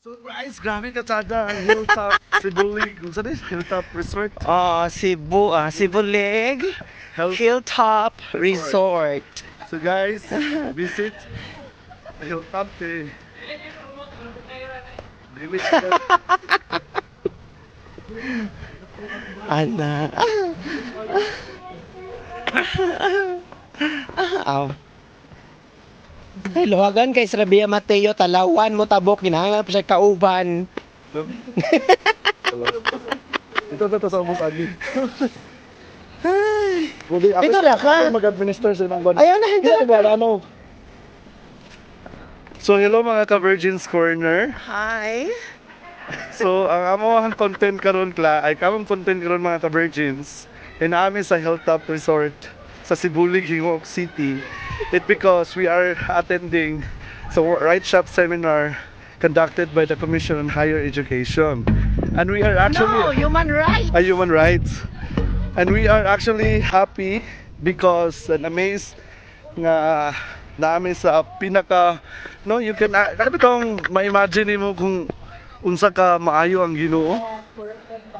So guys, grabe ka tada ang Hilltop Sibulig. Saan is Hilltop Resort? Cebu Leg Health- Hilltop Resort. So guys, visit Hilltop eh. Limit ka. Ana. Aw. Hello, hagan kay Rabia Mateo Talawan mo tabok ginahangap sa kauban. Ito sa umong agi. Ay. Hindi, Ito na ka. mag-administer sa ibang Ayaw na hindi. ano. So hello mga ka-Virgins Corner. Hi. So ang among content karon ay kamong content karon mga ka-Virgins. Inaami sa Hilltop Resort sa Sibulig, Hingok City. It because we are attending the Right Shop seminar conducted by the Commission on Higher Education. And we are actually human rights. human rights. And we are actually happy because and amazed nga namin sa pinaka you can katong ma-imagine mo kung unsa ka maayo ang Ginoo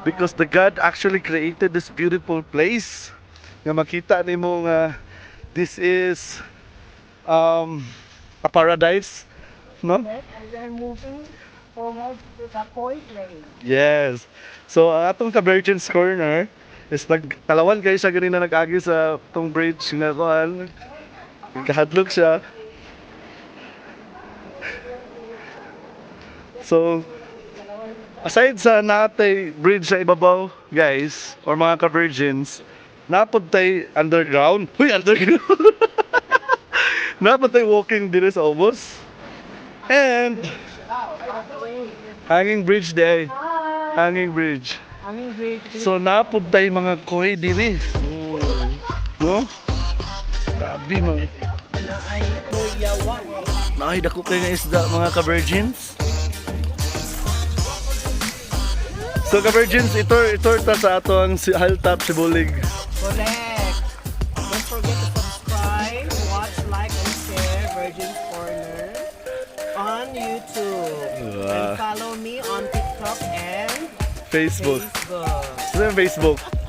because the God actually created this beautiful place nga makita nimo nga this is a paradise, no? And then moving forward to the Koi Lane. Yes. So ang atong ka-Virgins Corner is nagkalawan kayo siya ganina nag-agi sa tong bridge nga kuan. Kahadlok siya. So aside sa natay bridge sa ibabaw, guys, or mga ka-Virgins, napod tay underground. Uy, underground. Napod tay walking dire sa Obos. And hanging bridge day. Hanging bridge. Aming great. So napod tay mga koi diri. No? Grabe mga. Ay, Kuya Wan. Ay, dako kay nga isda mga ka-Virgins. So ka-Virgins, ito ta sa ato ang Hilltop Sibulig. Correct. Don't forget to subscribe, watch, like, and share Virgin's Corner on YouTube. And follow me on TikTok and Facebook. Facebook. Sa Facebook.